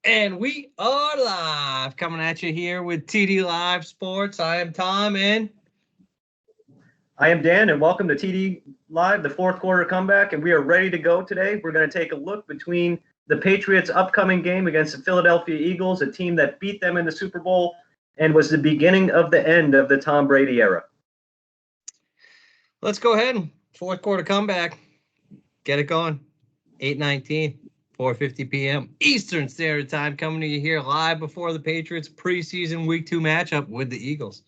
And we are live, coming at you here with TDLive Sports. I am Tom, and I am Dan, and welcome to TDLive, the fourth quarter comeback, and we are ready to go today. We're going to take a look between the Patriots' upcoming game against the Philadelphia Eagles, a team that beat them in the Super Bowl and was the beginning of the end of the Tom Brady era. Let's go ahead. Fourth quarter comeback. Get it going. 8:19. 4:50 p.m. Eastern Standard Time, coming to you here live before the Patriots preseason Week 2 matchup with the Eagles.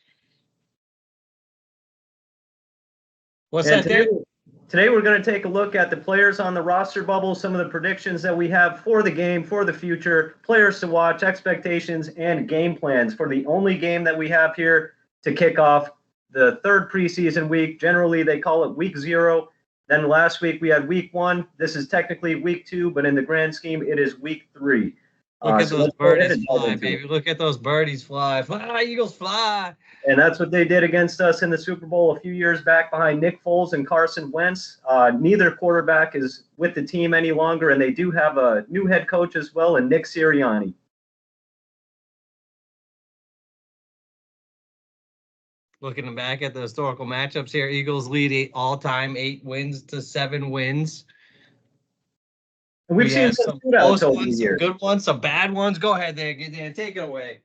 What's that, Dan? Today we're going to take a look at the players on the roster bubble, some of the predictions that we have for the game, for the future, players to watch, expectations, and game plans for the only game that we have here to kick off the third preseason week. Generally, they call it Week 0. Then last week we had Week 1. This is technically Week 2, but in the grand scheme, it is Week 3. Look at those birdies fly, baby. Look at those birdies fly. Fly, Eagles, fly. And that's what they did against us in the Super Bowl a few years back behind Nick Foles and Carson Wentz. Neither quarterback is with the team any longer, and they do have a new head coach as well, and Nick Sirianni. Looking back at the historical matchups here, Eagles lead all-time 8 wins to 7 wins. And we've seen some close ones, some good ones, some bad ones. Go ahead there, Dan. Take it away.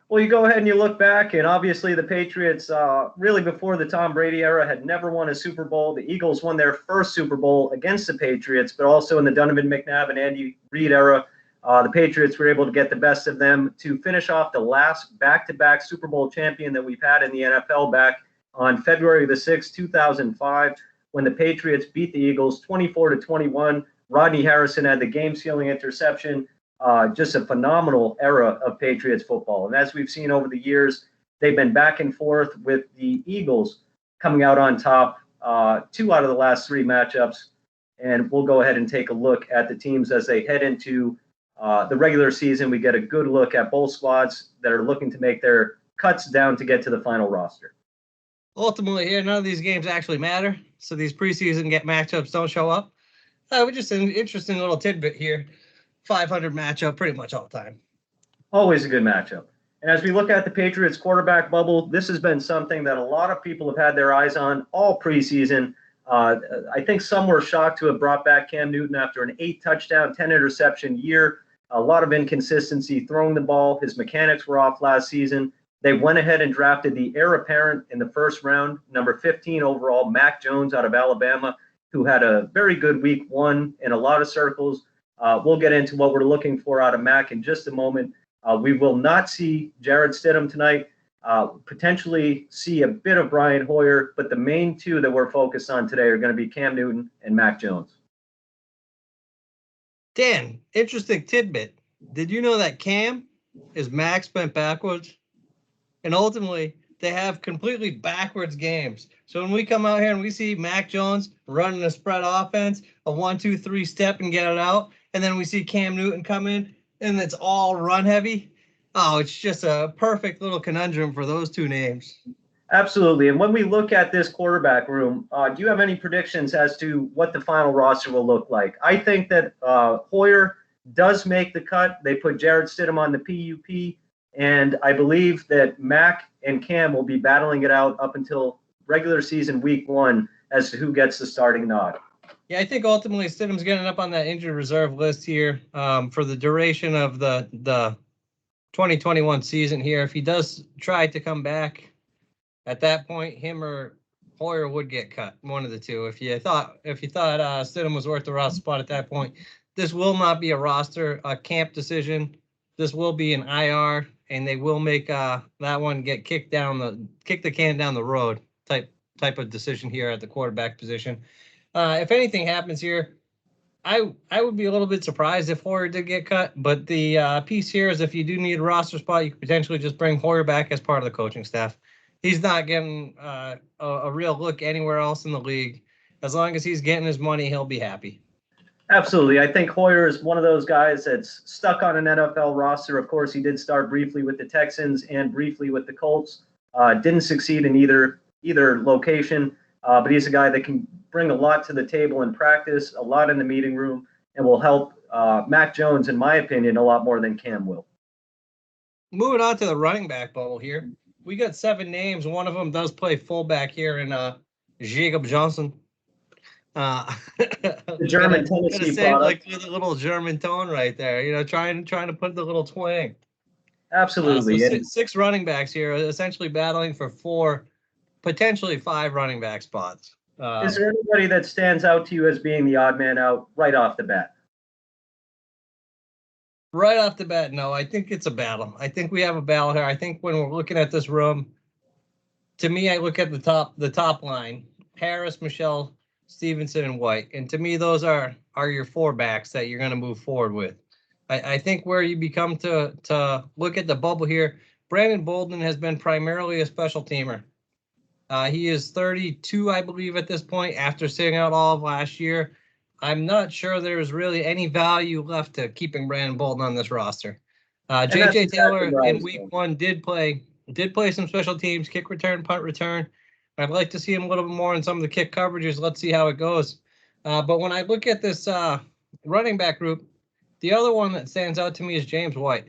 Well, you go ahead and you look back, and obviously the Patriots, really before the Tom Brady era, had never won a Super Bowl. The Eagles won their first Super Bowl against the Patriots, but also in the Donovan McNabb and Andy Reid era, the Patriots were able to get the best of them to finish off the last back-to-back Super Bowl champion that we've had in the NFL back on February the 6th, 2005, when the Patriots beat the Eagles 24-21. Rodney Harrison had the game-sealing interception. Just a phenomenal era of Patriots football. And as we've seen over the years, they've been back and forth with the Eagles coming out on top 2 out of the last 3 matchups. And we'll go ahead and take a look at the teams as they head into the regular season. We get a good look at both squads that are looking to make their cuts down to get to the final roster. Ultimately here, none of these games actually matter. So these preseason matchups don't show up. Just an interesting little tidbit here. 500 matchup pretty much all the time. Always a good matchup. And as we look at the Patriots quarterback bubble, this has been something that a lot of people have had their eyes on all preseason. I think some were shocked to have brought back Cam Newton after an 8-touchdown, 10-interception year. A lot of inconsistency throwing the ball. His mechanics were off last season. They went ahead and drafted the heir apparent in the first round, number 15 overall, Mac Jones out of Alabama, who had a very good Week 1 in a lot of circles. We'll get into what we're looking for out of Mac in just a moment. We will not see Jarrett Stidham tonight, potentially see a bit of Brian Hoyer, but the main 2 that we're focused on today are going to be Cam Newton and Mac Jones. Dan, interesting tidbit. Did you know that Cam is Mac bent backwards? And ultimately, they have completely backwards games. So when we come out here and we see Mac Jones running a spread offense, a 1-2-3 step and get it out, and then we see Cam Newton come in and it's all run heavy. Oh, it's just a perfect little conundrum for those 2 names. Absolutely. And when we look at this quarterback room, do you have any predictions as to what the final roster will look like? I think that Hoyer does make the cut. They put Jarrett Stidham on the PUP. And I believe that Mac and Cam will be battling it out up until regular season Week 1 as to who gets the starting nod. Yeah, I think ultimately Stidham's getting up on that injured reserve list here for the duration of the 2021 season here. If he does try to come back at that point, him or Hoyer would get cut, one of the 2. If you thought Stidham was worth the roster spot at that point, this will not be a camp decision. This will be an IR, and they will make that one get kick the can down the road type of decision here at the quarterback position. If anything happens here, I would be a little bit surprised if Hoyer did get cut. But the piece here is if you do need a roster spot, you could potentially just bring Hoyer back as part of the coaching staff. He's not getting a real look anywhere else in the league. As long as he's getting his money, he'll be happy. Absolutely. I think Hoyer is one of those guys that's stuck on an NFL roster. Of course, he did start briefly with the Texans and briefly with the Colts. Didn't succeed in either location, but he's a guy that can bring a lot to the table in practice, a lot in the meeting room, and will help Mac Jones, in my opinion, a lot more than Cam will. Moving on to the running back bubble here. We got 7 names. One of them does play fullback here in Jacob Johnson. The German Tennessee say product. Like with a little German tone right there, you know, trying to put the little twang. Absolutely. So 6 running backs here, essentially battling for 4, potentially 5 running back spots. Is there anybody that stands out to you as being the odd man out right off the bat? Right off the bat, no. I think it's a battle. I think we have a battle here. I think when we're looking at this room, to me, I look at the top line: Harris, Michelle, Stevenson, and White. And to me, those are your 4 backs that you're going to move forward with. I think where you become to look at the bubble here, Brandon Bolden has been primarily a special teamer. He is 32, I believe, at this point, after sitting out all of last year. I'm not sure there's really any value left to keeping Brandon Bolden on this roster. J.J. Taylor in week 1 did play some special teams, kick return, punt return. I'd like to see him a little bit more in some of the kick coverages. Let's see how it goes. But when I look at this running back group, the other one that stands out to me is James White.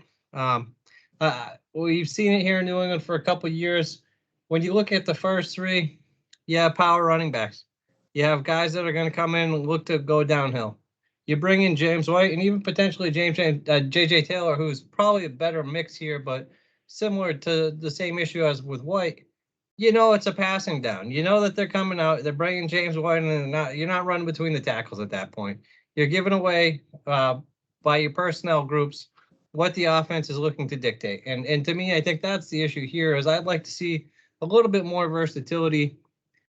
We've seen it here in New England for a couple of years. When you look at the first 3, power running backs. You have guys that are going to come in and look to go downhill. You bring in James White and even potentially J.J. Taylor, who's probably a better mix here, but similar to the same issue as with White. You know it's a passing down. You know that they're coming out. They're bringing James White, and you're not running between the tackles at that point. You're giving away by your personnel groups what the offense is looking to dictate. And to me, I think that's the issue here. Is I'd like to see a little bit more versatility.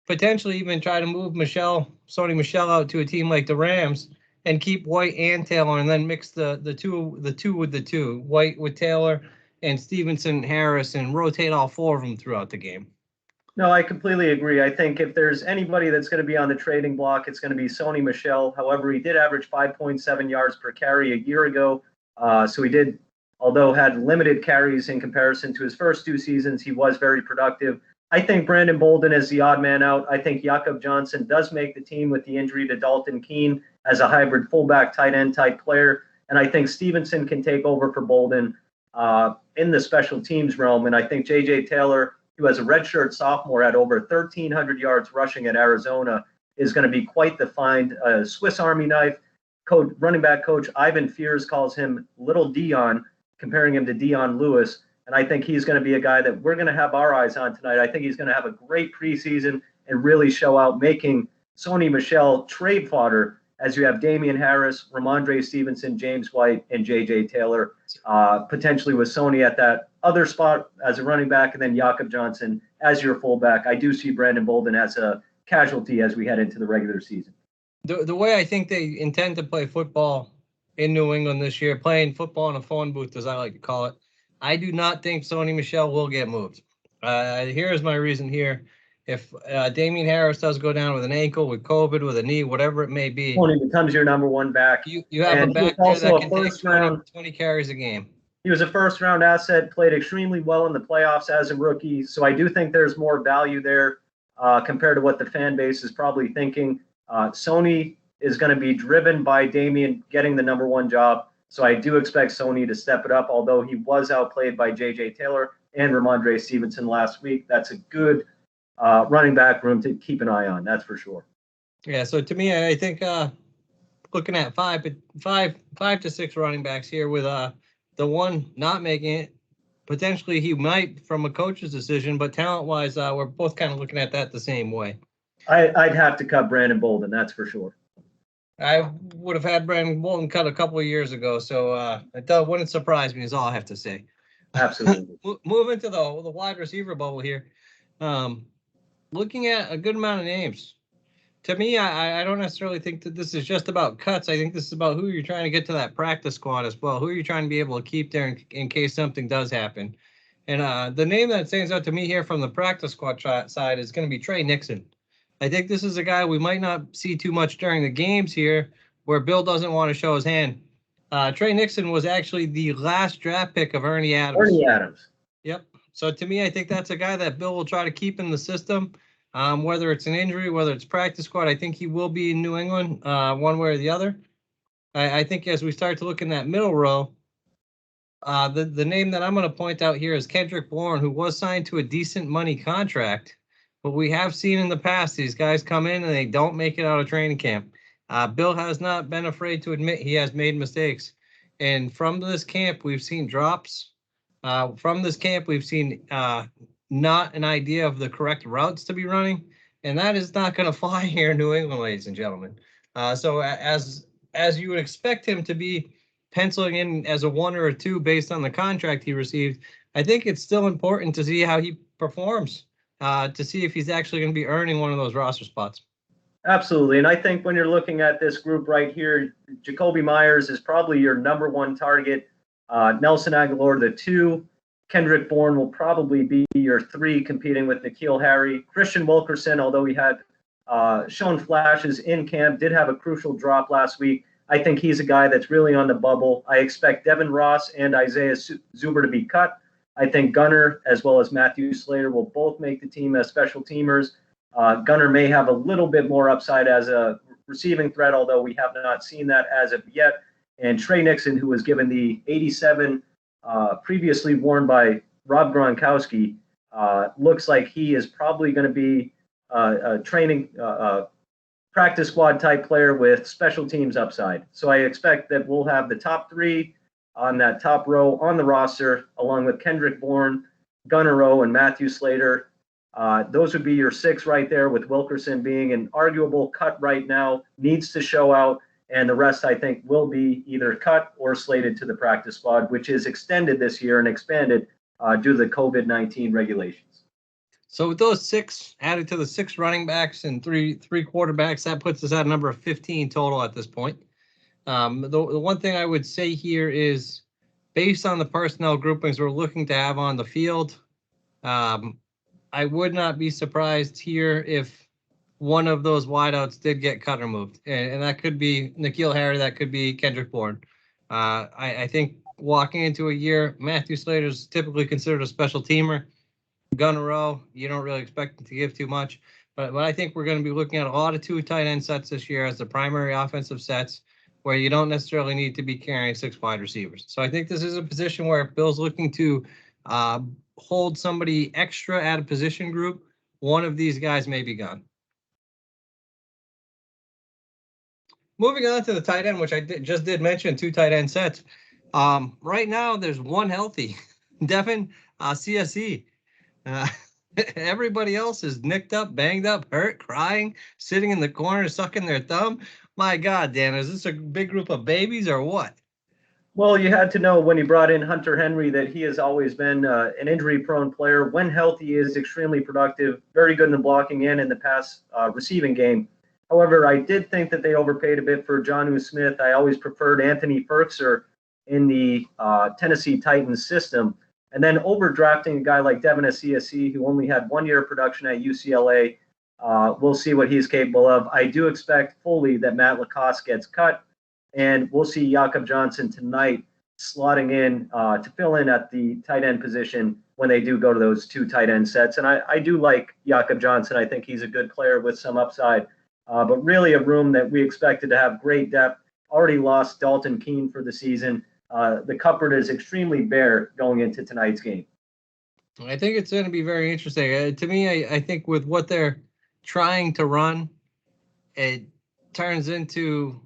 Potentially even try to move Sony Michel out to a team like the Rams and keep White and Taylor, and then mix the two with the 2, White with Taylor and Stevenson, Harris, and rotate all 4 of them throughout the game. No, I completely agree. I think if there's anybody that's going to be on the trading block, it's going to be Sony Michel. However, he did average 5.7 yards per carry a year ago. So he did, although had limited carries in comparison to his first 2 seasons, he was very productive. I think Brandon Bolden is the odd man out. I think Jakob Johnson does make the team with the injury to Dalton Keene as a hybrid fullback, tight end type player. And I think Stevenson can take over for Bolden in the special teams realm. And I think J.J. Taylor, who has a redshirt sophomore at over 1,300 yards rushing at Arizona, is going to be quite the find. Swiss Army knife. Running back coach Ivan Fears calls him Little Dion, comparing him to Dion Lewis. And I think he's going to be a guy that we're going to have our eyes on tonight. I think he's going to have a great preseason and really show out, making Sony Michel trade fodder as you have Damian Harris, Ramondre Stevenson, James White, and J.J. Taylor, potentially with Sony at that other spot as a running back, and then Jakob Johnson as your fullback. I do see Brandon Bolden as a casualty as we head into the regular season. The way I think they intend to play football in New England this year, playing football in a phone booth, as I like to call it, I do not think Sony Michel will get moved. Here's my reason here. If Damian Harris does go down with an ankle, with COVID, with a knee, whatever it may be, Sony becomes your number 1 back. You have a back there that can take 20 carries a game. He was a first-round asset, played extremely well in the playoffs as a rookie. So I do think there's more value there compared to what the fan base is probably thinking. Sony is going to be driven by Damian getting the number 1 job. So I do expect Sony to step it up, although he was outplayed by J.J. Taylor and Ramondre Stevenson last week. That's a good running back room to keep an eye on, that's for sure. Yeah, so to me, I think looking at 5 to 6 running backs here with the one not making it, potentially he might from a coach's decision, but talent-wise, we're both kind of looking at that the same way. I'd have to cut Brandon Bolden, that's for sure. I would have had Brandon Bolden cut a couple of years ago, so it wouldn't surprise me is all I have to say. Absolutely. Moving to the wide receiver bubble here, looking at a good amount of names. To me, I don't necessarily think that this is just about cuts. I think this is about who you're trying to get to that practice squad as well. Who are you trying to be able to keep there in case something does happen? And the name that stands out to me here from the practice squad side is going to be Trey Nixon. I think this is a guy we might not see too much during the games here where Bill doesn't want to show his hand. Trey Nixon was actually the last draft pick of Ernie Adams. Ernie Adams. Yep. So to me, I think that's a guy that Bill will try to keep in the system. Whether it's an injury, whether it's practice squad, I think he will be in New England one way or the other. I think as we start to look in that middle row, the name that I'm going to point out here is Kendrick Bourne, who was signed to a decent money contract, but we have seen in the past these guys come in and they don't make it out of training camp. Bill has not been afraid to admit he has made mistakes, and from this camp we've seen drops. From this camp we've seen not an idea of the correct routes to be running, and that is not going to fly here in New England, ladies and gentlemen. So as you would expect him to be penciling in as a 1 or a 2 based on the contract he received, I think it's still important to see how he performs, to see if he's actually going to be earning one of those roster spots. Absolutely. And I think when you're looking at this group right here, Jacoby Myers is probably your number 1 target. Nelson Aguilar, the 2. Kendrick Bourne will probably be your 3, competing with Nikhil Harry. Christian Wilkerson, although he had shown flashes in camp, did have a crucial drop last week. I think he's a guy that's really on the bubble. I expect Devin Ross and Isaiah Zuber to be cut. I think Gunner as well as Matthew Slater will both make the team as special teamers. Gunner may have a little bit more upside as a receiving threat, although we have not seen that as of yet. And Trey Nixon, who was given the 87 previously worn by Rob Gronkowski, looks like he is probably going to be a training practice squad type player with special teams upside. So I expect that we'll have the top 3 on that top row on the roster, along with Kendrick Bourne, Gunner Rowe, and Matthew Slater. Those would be your 6 right there, with Wilkerson being an arguable cut right now, needs to show out, and the rest I think will be either cut or slated to the practice squad, which is extended this year and expanded due to the COVID-19 regulations. So with those 6 added to the 6 running backs and three quarterbacks, that puts us at a number of 15 total at this point. The one thing I would say here is, based on the personnel groupings we're looking to have on the field, I would not be surprised here if one of those wideouts did get cut or moved. And that could be Nikhil Harry, that could be Kendrick Bourne. I think walking into a year, Matthew Slater is typically considered a special teamer. Gunner Rowe, you don't really expect him to give too much. But I think we're going to be looking at a lot of 2 tight end sets this year as the primary offensive sets, where you don't necessarily need to be carrying 6 wide receivers. So I think this is a position where if Bill's looking to hold somebody extra at a position group, one of these guys may be gone. Moving on to the tight end, which I just did mention, 2 tight end sets. Right now, there's 1 healthy, Devin CSE. Everybody else is nicked up, banged up, hurt, crying, sitting in the corner, sucking their thumb. My God, Dan, is this a big group of babies or what? Well, you had to know when you brought in Hunter Henry that he has always been an injury-prone player. When healthy, he is extremely productive, very good in the blocking and in the pass receiving game. However, I did think that they overpaid a bit for Jonnu Smith. I always preferred Anthony Ferkser in the Tennessee Titans system. And then overdrafting a guy like Devin CSE, who only had 1 year of production at UCLA, we'll see what he's capable of. I do expect fully that Matt Lacoste gets cut, and we'll see Jakob Johnson tonight slotting in to fill in at the tight end position when they do go to those 2 tight end sets. And I do like Jakob Johnson. I think he's a good player with some upside, but really a room that we expected to have great depth. Already lost Dalton Keene for the season. The cupboard is extremely bare going into tonight's game. I think it's going to be very interesting. To me, I think with what they're trying to run, it turns into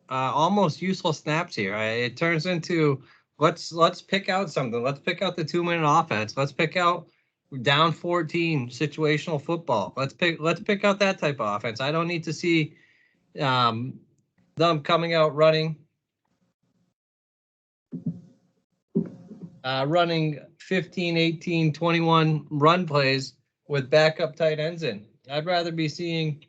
almost useless snaps here. It turns into let's pick out something. Let's pick out the 2-minute offense. Let's pick out down 14 situational football. Let's pick out that type of offense. I don't need to see them coming out running 15, 18, 21 run plays with backup tight ends in. I'd rather be seeing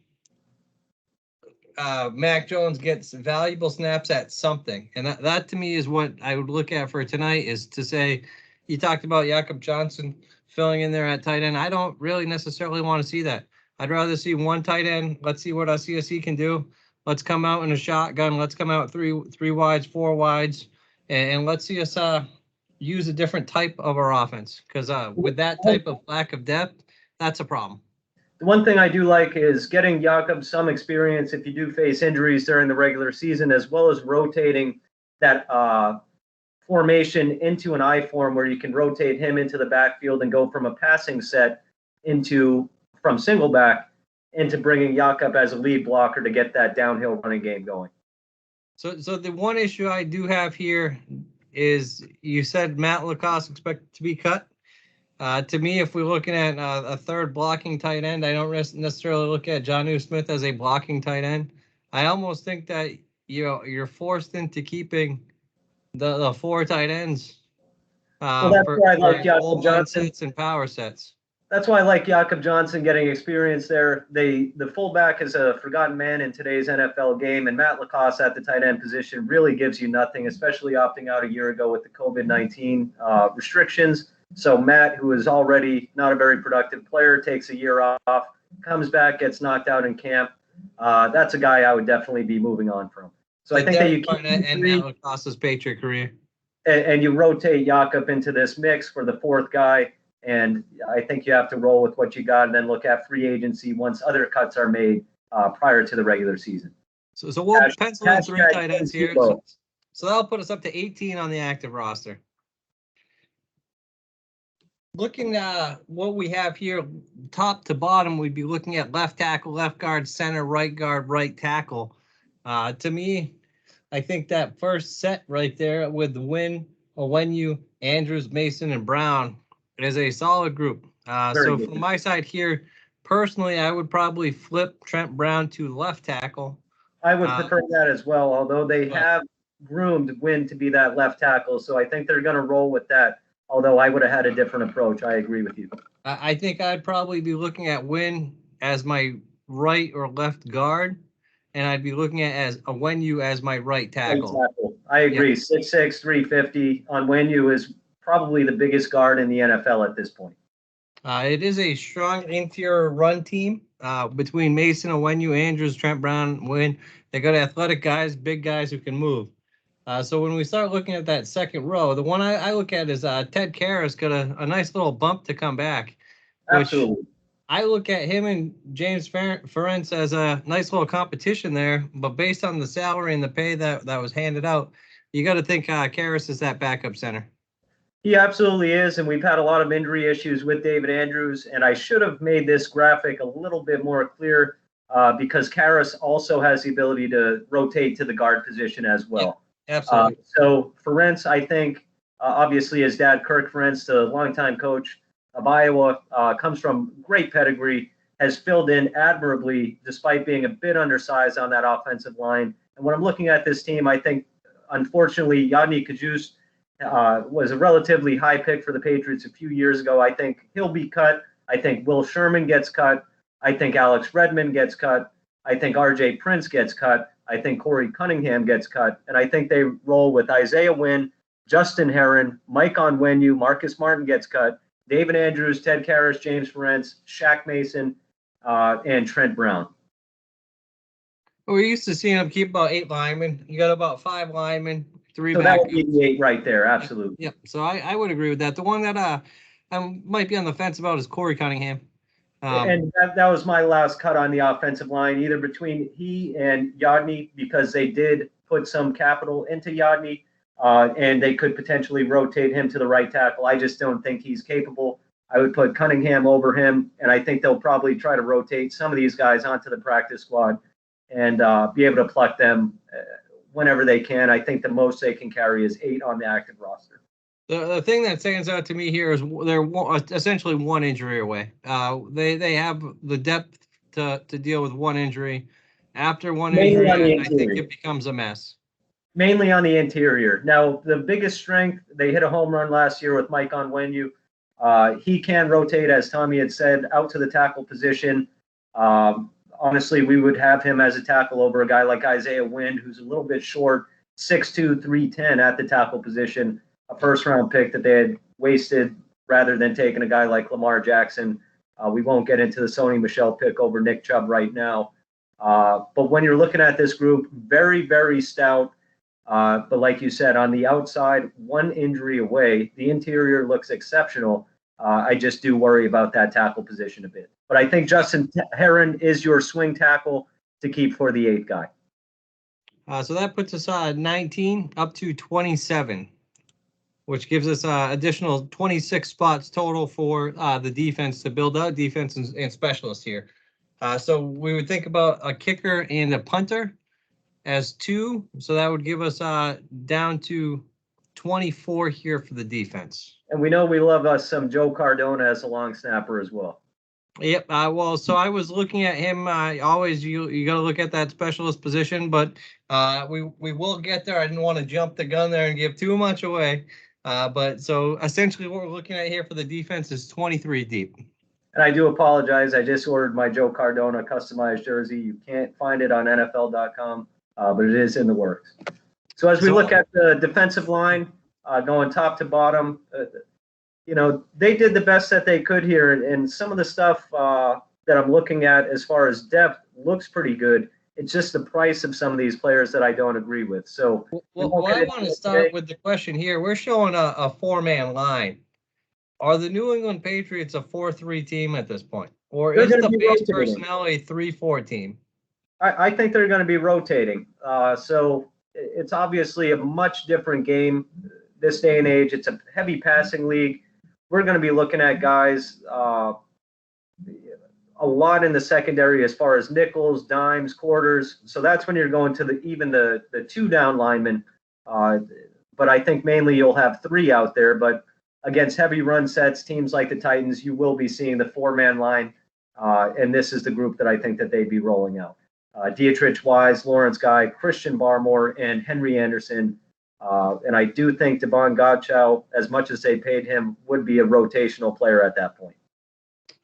Mac Jones gets valuable snaps at something. And that to me is what I would look at for tonight, is to say, you talked about Jakob Johnson filling in there at tight end. I don't really necessarily want to see that. I'd rather see 1 tight end. Let's see what our CSE can do. Let's come out in a shotgun. Let's come out three wides, 4 wides, and let's see us use a different type of our offense, because with that type of lack of depth, that's a problem. The one thing I do like is getting Jakob some experience if you do face injuries during the regular season, as well as rotating that formation into an I form where you can rotate him into the backfield and go from a passing set from single back into bringing Jakob as a lead blocker to get that downhill running game going. So the one issue I do have here is you said Matt Lacoste expected to be cut. To me, if we're looking at a third blocking tight end, I don't necessarily look at Jonnu Smith as a blocking tight end. I almost think that you're forced into keeping the four tight ends That's why I like Jakob Johnson sets and power sets. That's why I like Jakob Johnson getting experience there. The fullback is a forgotten man in today's NFL game, and Matt Lacoste at the tight end position really gives you nothing, especially opting out a year ago with the COVID-19 restrictions. So Matt, who is already not a very productive player, takes a year off, comes back, gets knocked out in camp. That's a guy I would definitely be moving on from. So I think that you keep and Matt Lacoste's Patriot career, and you rotate Jakob into this mix for the fourth guy. And I think you have to roll with what you got and then look at free agency once other cuts are made prior to the regular season. So we'll pencil in 3 tight ends here. So that'll put us up to 18 on the active roster. Looking at what we have here, top to bottom, we'd be looking at left tackle, left guard, center, right guard, right tackle. To me, I think that first set right there with Wynn, Onwenu, Andrews, Mason, and Brown is a solid group. So from my side here, personally, I would probably flip Trent Brown to left tackle. I would prefer that as well, although they have groomed Wynn to be that left tackle. So I think they're going to roll with that, although I would have had a different approach. I agree with you. I think I'd probably be looking at Wynn as my right or left guard, and I'd be looking at Onwenu as my right tackle. I agree. 6'6", 350. Onwenu is probably the biggest guard in the NFL at this point. It is a strong interior run team between Mason, Onwenu, Andrews, Trent Brown, Wynn. They got athletic guys, big guys who can move. So when we start looking at that second row, the one I look at is Ted Karras got a nice little bump to come back. Absolutely. I look at him and James Ferentz as a nice little competition there, but based on the salary and the pay that was handed out, you got to think Karras is that backup center. He absolutely is, and we've had a lot of injury issues with David Andrews, and I should have made this graphic a little bit more clear because Karras also has the ability to rotate to the guard position as well. Yeah, absolutely. So Ferentz, I think, obviously his dad, Kirk Ferentz, the longtime coach of Iowa, comes from great pedigree, has filled in admirably despite being a bit undersized on that offensive line. And when I'm looking at this team, I think, unfortunately, Yadni Kajus was a relatively high pick for the Patriots a few years ago. I think he'll be cut. I think Will Sherman gets cut. I think Alex Redmond gets cut. I think RJ Prince gets cut. I think Corey Cunningham gets cut. And I think they roll with Isaiah Wynn, Justin Herron, Mike Onwenu, Marcus Martin gets cut, David Andrews, Ted Karras, James Ferentz, Shaq Mason, and Trent Brown. We're used to seeing them keep about 8 linemen. You got about 5 linemen. 3 so backups. That would be the 8 right there, absolutely. Yep. So I would agree with that. The one that I might be on the fence about is Corey Cunningham. And that was my last cut on the offensive line, either between he and Yadni, because they did put some capital into Yadni, and they could potentially rotate him to the right tackle. I just don't think he's capable. I would put Cunningham over him, and I think they'll probably try to rotate some of these guys onto the practice squad and be able to pluck them whenever they can. I think the most they can carry is 8 on the active roster. The thing that stands out to me here is they're essentially 1 injury away. They have the depth to deal with 1 injury. After 1 injury, I think it becomes a mess. Mainly on the interior. Now, the biggest strength, they hit a home run last year with Mike Onwenu. He can rotate, as Tommy had said, out to the tackle position. Honestly, we would have him as a tackle over a guy like Isaiah Wynn, who's a little bit short, 6'2", 310 at the tackle position, a first-round pick that they had wasted rather than taking a guy like Lamar Jackson. We won't get into the Sony Michel pick over Nick Chubb right now. But when you're looking at this group, very, very stout. But like you said, on the outside, 1 injury away. The interior looks exceptional. I just do worry about that tackle position a bit. But I think Justin Herron is your swing tackle to keep for the 8th guy. So that puts us 19 up to 27, which gives us additional 26 spots total for the defense to build out defense and specialists here. So we would think about a kicker and a punter as 2. So that would give us down to 24 here for the defense. And we know we love us some Joe Cardona as a long snapper as well. Yep. Well, so I was looking at him. Always you got to look at that specialist position, but we will get there. I didn't want to jump the gun there and give too much away. But so essentially what we're looking at here for the defense is 23 deep. And I do apologize. I just ordered my Joe Cardona customized jersey. You can't find it on NFL.com, but it is in the works. So as we look at the defensive line, going top to bottom, they did the best that they could here. And some of the stuff that I'm looking at as far as depth looks pretty good. It's just the price of some of these players that I don't agree with. So I want to start with the question here. We're showing a 4-man line. Are the New England Patriots a 4-3 team at this point? Or is the base personnel a 3-4 team? I think they're going to be rotating. So it's obviously a much different game this day and age. It's a heavy passing league. We're going to be looking at guys a lot in the secondary as far as nickels, dimes, quarters. So that's when you're going to even the 2-down linemen. But I think mainly you'll have 3 out there. But against heavy run sets, teams like the Titans, you will be seeing the 4-man line. And this is the group that I think that they'd be rolling out. Dietrich Wise, Lawrence Guy, Christian Barmore, and Henry Anderson. And I do think Devon Godchow, as much as they paid him, would be a rotational player at that point.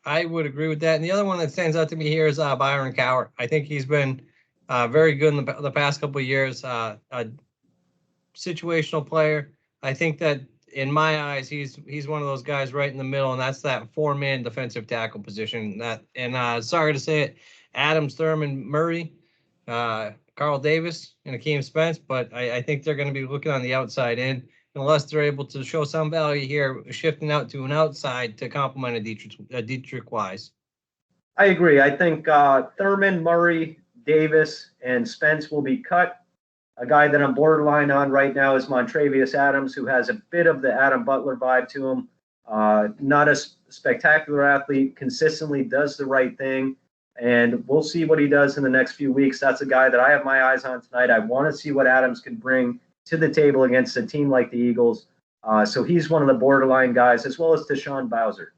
I would agree with that. And the other one that stands out to me here is Byron Cowher. I think he's been very good in the past couple of years. A situational player. I think that in my eyes, he's one of those guys right in the middle, and that's that 4-man defensive tackle position. Sorry to say it, Adams, Thurman, Murray, Carl Davis, and Akeem Spence, but I think they're going to be looking on the outside in unless they're able to show some value here, shifting out to an outside to complement a Dietrich Wise. I agree. I think Thurman, Murray, Davis, and Spence will be cut. A guy that I'm borderline on right now is Montrevius Adams, who has a bit of the Adam Butler vibe to him. Not a spectacular athlete, consistently does the right thing, and we'll see what he does in the next few weeks. That's a guy that I have my eyes on tonight. I want to see what Adams can bring to the table against a team like the Eagles. So he's one of the borderline guys, as well as Deshaun Bowser.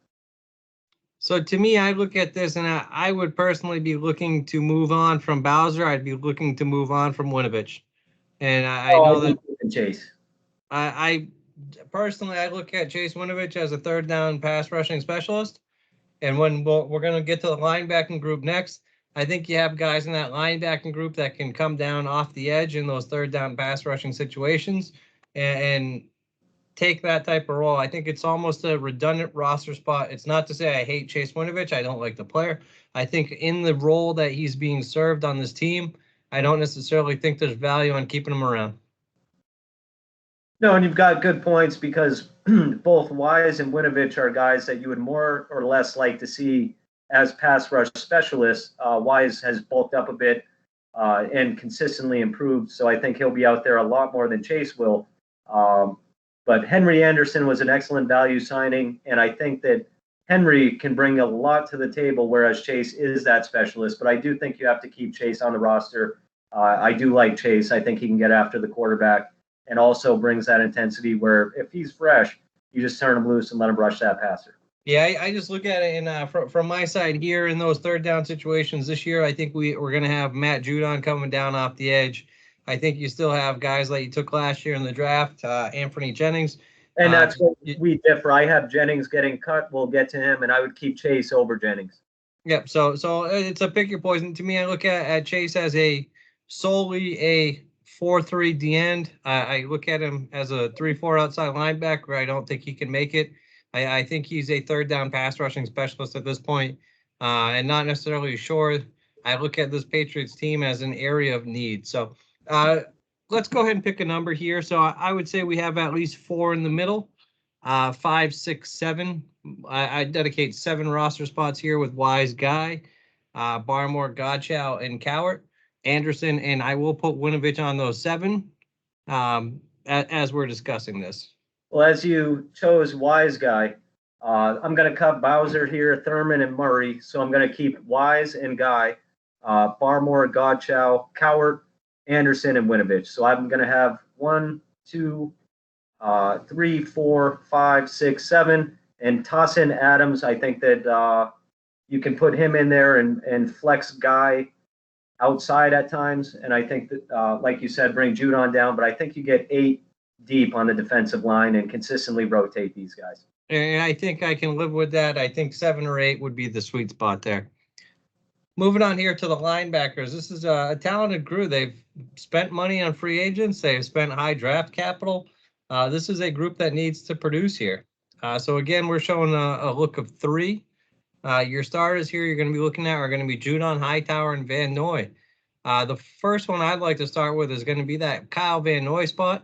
So to me, I look at this, and I would personally be looking to move on from Bowser. I'd be looking to move on from Winovich. And I know that Chase. I personally, I look at Chase Winovich as a 3rd down pass rushing specialist. And when we're going to get to the linebacking group next, I think you have guys in that linebacking group that can come down off the edge in those 3rd down pass rushing situations and take that type of role. I think it's almost a redundant roster spot. It's not to say I hate Chase Winovich. I don't like the player. I think in the role that he's being served on this team, I don't necessarily think there's value on keeping him around. No, and you've got good points because both Wise and Winovich are guys that you would more or less like to see as pass rush specialists. Wise has bulked up a bit and consistently improved, so I think he'll be out there a lot more than Chase will. But Henry Anderson was an excellent value signing, and I think that Henry can bring a lot to the table, whereas Chase is that specialist. But I do think you have to keep Chase on the roster. I do like Chase. I think he can get after the quarterback and also brings that intensity where if he's fresh, you just turn him loose and let him rush that passer. Yeah, I just look at it, and from my side here in those 3rd down situations this year, I think we're going to have Matt Judon coming down off the edge. I think you still have guys like you took last year in the draft, Anthony Jennings. And that's what we differ. I have Jennings getting cut. We'll get to him, and I would keep Chase over Jennings. Yep. So it's a pick your poison. To me, I look at Chase as solely a 4-3 D end. I look at him as a 3-4 outside linebacker. I don't think he can make it. I think he's a 3rd down pass rushing specialist at this point, and not necessarily sure. I look at this Patriots team as an area of need. So let's go ahead and pick a number here. So I would say we have at least 4 in the middle. 5, 6, 7. I dedicate 7 roster spots here with Wise, Guy, Barmore, Godchow, and Cowart, Anderson, and I will put Winovich on those 7 as we're discussing this. Well, as you chose Wise Guy, I'm going to cut Bowser here, Thurman, and Murray. So I'm going to keep Wise and Guy, Barmore, Godchow, Cowart, Anderson, and Winovich. So I'm going to have 1, 2, 3, 4, 5, 6, 7, and toss in Adams. I think that you can put him in there and flex Guy outside at times. And I think that, like you said, bring Judon down. But I think you get 8 deep on the defensive line and consistently rotate these guys. And I think I can live with that. I think 7 or 8 would be the sweet spot there. Moving on here to the linebackers. This is a talented crew. They've spent money on free agents. They've spent high draft capital. This is a group that needs to produce here. So again, we're showing a look of 3. Your starters here you're going to be looking at are going to be Judon, Hightower, and Van Noy. The first one I'd like to start with is going to be that Kyle Van Noy spot.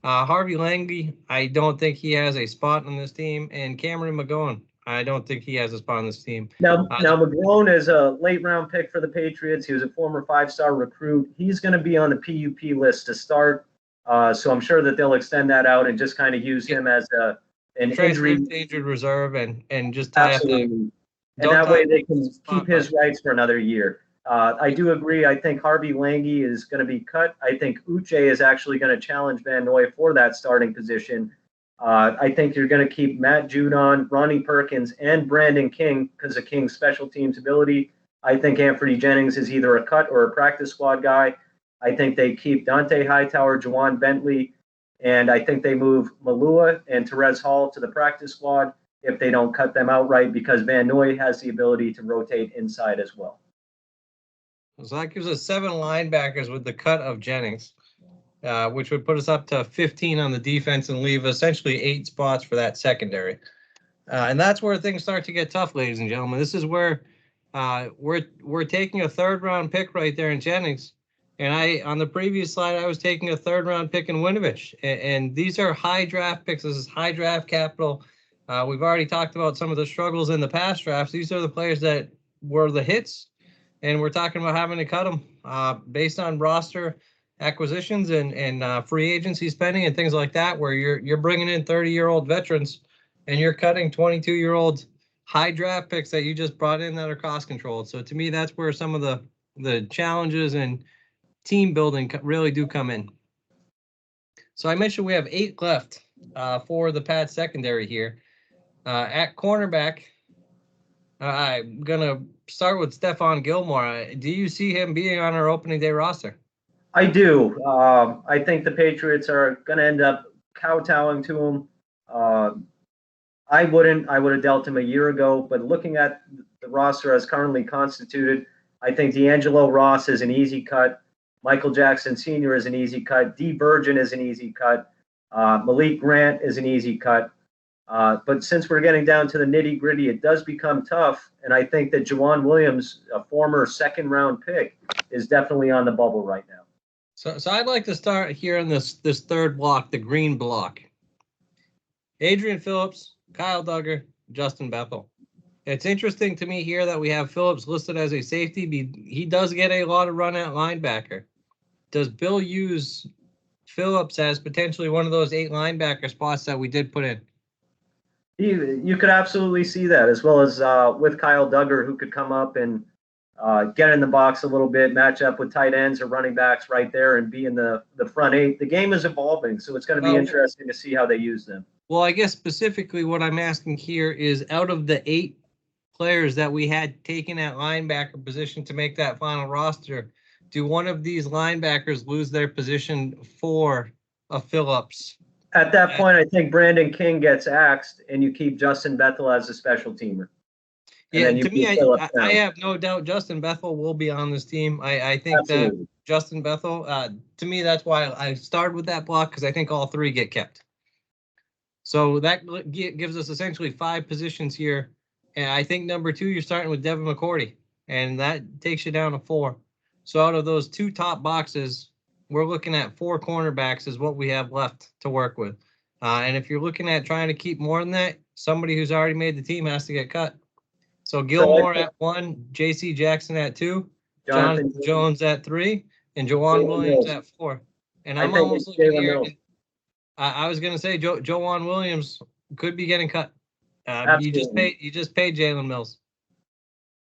Harvey Lange, I don't think he has a spot on this team. And Cameron McGowan, I don't think he has a spot on this team. Now McGowan is a late-round pick for the Patriots. He was a former 5-star recruit. He's going to be on the PUP list to start. So I'm sure that they'll extend that out and just kind of use him as an injured reserve and just tie absolutely. And that way they can keep his rights for another year. I do agree. I think Harvey Lange is going to be cut. I think Uche is actually going to challenge Van Noy for that starting position. I think you're going to keep Matt Judon, Ronnie Perkins, and Brandon King because of King's special teams ability. I think Anthony Jennings is either a cut or a practice squad guy. I think they keep Dante Hightower, Jaquan Bailey, and I think they move Malua and Therese Hall to the practice squad if they don't cut them outright because Van Noy has the ability to rotate inside as well. So that gives us 7 linebackers with the cut of Jennings, which would put us up to 15 on the defense and leave essentially 8 spots for that secondary. And that's where things start to get tough, ladies and gentlemen. This is where we're taking a 3rd-round pick right there in Jennings. And on the previous slide, I was taking a 3rd-round pick in Winovich. And these are high draft picks. This is high draft capital. We've already talked about some of the struggles in the past drafts. These are the players that were the hits. And we're talking about having to cut them based on roster acquisitions and free agency spending and things like that, where you're bringing in 30-year-old veterans and you're cutting 22-year-old high draft picks that you just brought in that are cost controlled. So to me, that's where some of the challenges and team building really do come in. So I mentioned we have 8 left for the Pats secondary here. At cornerback, I'm going to start with Stephon Gilmore. Do you see him being on our opening day roster? I do. I think the Patriots are going to end up kowtowing to him. I wouldn't. I would have dealt him a year ago. But looking at the roster as currently constituted, I think D'Angelo Ross is an easy cut. Michael Jackson Sr. is an easy cut. D. Burgeon is an easy cut. Malik Grant is an easy cut. But since we're getting down to the nitty-gritty, it does become tough. And I think that Jakuan Williams, a former 2nd-round pick, is definitely on the bubble right now. So I'd like to start here in this 3rd block, the green block. Adrian Phillips, Kyle Duggar, Justin Bethel. It's interesting to me here that we have Phillips listed as a safety. He does get a lot of run at linebacker. Does Bill use Phillips as potentially one of those 8 linebacker spots that we did put in? You could absolutely see that, as well as with Kyle Duggar, who could come up and get in the box a little bit, match up with tight ends or running backs right there and be in the front 8. The game is evolving, so it's going to be interesting to see how they use them. Well, I guess specifically what I'm asking here is out of the 8 players that we had taken at linebacker position to make that final roster, do one of these linebackers lose their position for a Phillips? At that point, I think Brandon King gets axed, and you keep Justin Bethel as a special teamer. Yeah, to me, I have no doubt Justin Bethel will be on this team. I think Absolutely. That Justin Bethel, to me, that's why I started with that block, because I think all 3 get kept. So that gives us essentially 5 positions here. And I think number 2, you're starting with Devin McCourty, and that takes you down to 4. So out of those 2 top boxes, we're looking at 4 cornerbacks is what we have left to work with. And if you're looking at trying to keep more than that, somebody who's already made the team has to get cut. So Gilmore at 1, J.C. Jackson at 2, Jonathan Jones at 3, and Jaquan Williams at 4. And I'm almost looking here. I was going to say Jaquan Williams could be getting cut. You just paid Jalen Mills.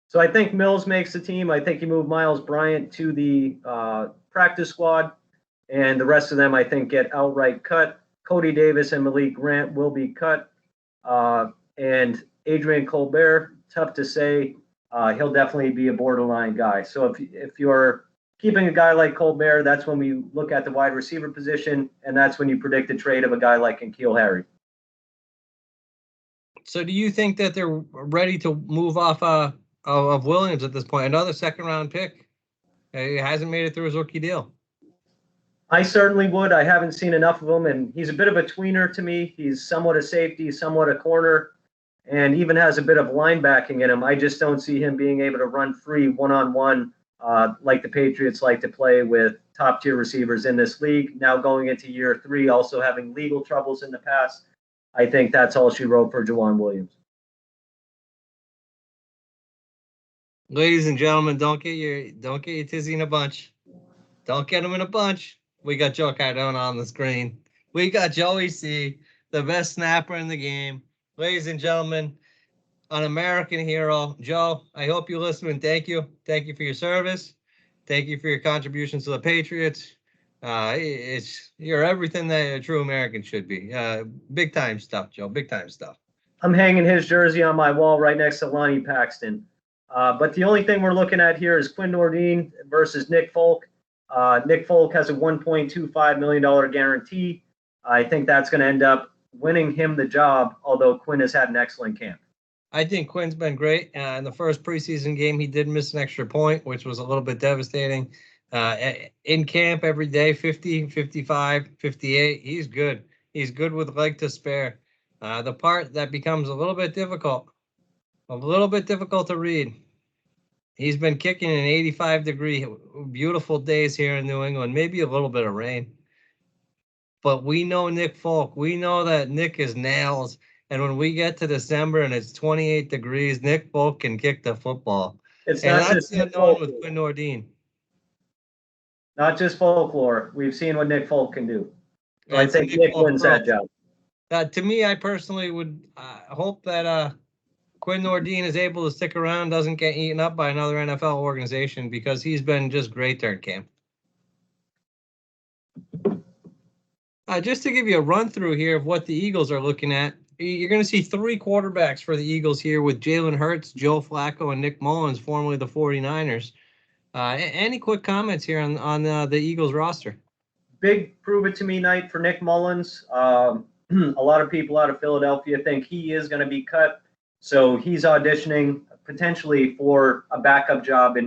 So I think Mills makes the team. I think you move Miles Bryant to the practice squad, and the rest of them I think get outright cut. Cody Davis and Malik Grant will be cut, and Adrian Colbert, tough to say. He'll definitely be a borderline guy. So if you're keeping a guy like Colbert, that's when we look at the wide receiver position, and that's when you predict a trade of a guy like Nikhil Harry. So do you think that they're ready to move off of Williams at this point? Another second-round pick. He hasn't made it through his rookie deal. I certainly would. I haven't seen enough of him, and he's a bit of a tweener to me. He's somewhat a safety, somewhat a corner, and even has a bit of linebacking in him. I just don't see him being able to run free one-on-one like the Patriots like to play with top-tier receivers in this league. Now going into year 3, also having legal troubles in the past, I think that's all she wrote for Jaquan Williams. Ladies and gentlemen, don't get your tizzy in a bunch. Don't get them in a bunch. We got Joe Cardona on the screen. We got Joey C, the best snapper in the game. Ladies and gentlemen, an American hero. Joe, I hope you listen and thank you. Thank you for your service. Thank you for your contributions to the Patriots. You're everything that a true American should be. Big time stuff, Joe. Big time stuff. I'm hanging his jersey on my wall right next to Lonnie Paxton. But the only thing we're looking at here is Quinn Nordine versus Nick Folk. Nick Folk has a $1.25 million guarantee. I think that's going to end up winning him the job, although Quinn has had an excellent camp. I think Quinn's been great. In the first preseason game, he did miss an extra point, which was a little bit devastating. In camp every day, 50, 55, 58. He's good. He's good with leg to spare. The part that becomes a little bit difficult to read. He's been kicking in 85-degree, beautiful days here in New England, maybe a little bit of rain. But we know Nick Folk. We know that Nick is nails. And when we get to December and it's 28 degrees, Nick Folk can kick the football. It's and not that's the unknown with Quinn Nordine. Not just folklore. We've seen what Nick Folk can do. So I think Nick wins that job. To me, I personally would hope that Quinn Nordine is able to stick around, doesn't get eaten up by another NFL organization, because he's been just great during camp. Just to give you a run through here of what the Eagles are looking at, you're going to see 3 quarterbacks for the Eagles here with Jalen Hurts, Joe Flacco, and Nick Mullins, formerly the 49ers. Any quick comments here on the Eagles roster? Big prove-it-to-me night for Nick Mullins. A lot of people out of Philadelphia think he is going to be cut. So he's auditioning potentially for a backup job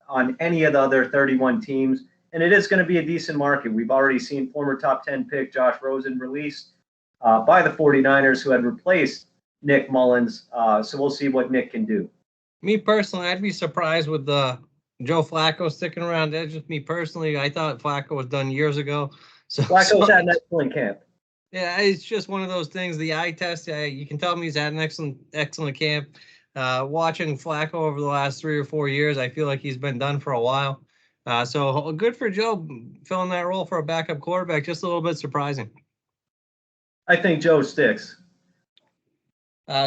on any of the other 31 teams. And it is going to be a decent market. We've already seen former top 10 pick Josh Rosen released by the 49ers, who had replaced Nick Mullins. So we'll see what Nick can do. Me personally, I'd be surprised with Joe Flacco sticking around. That's just me personally. I thought Flacco was done years ago. Flacco's had an excellent camp. Yeah, it's just one of those things. The eye test, you can tell me he's had an excellent camp. Watching Flacco over the last 3 or 4 years, I feel like he's been done for a while. So good for Joe filling that role for a backup quarterback. Just a little bit surprising. I think Joe sticks.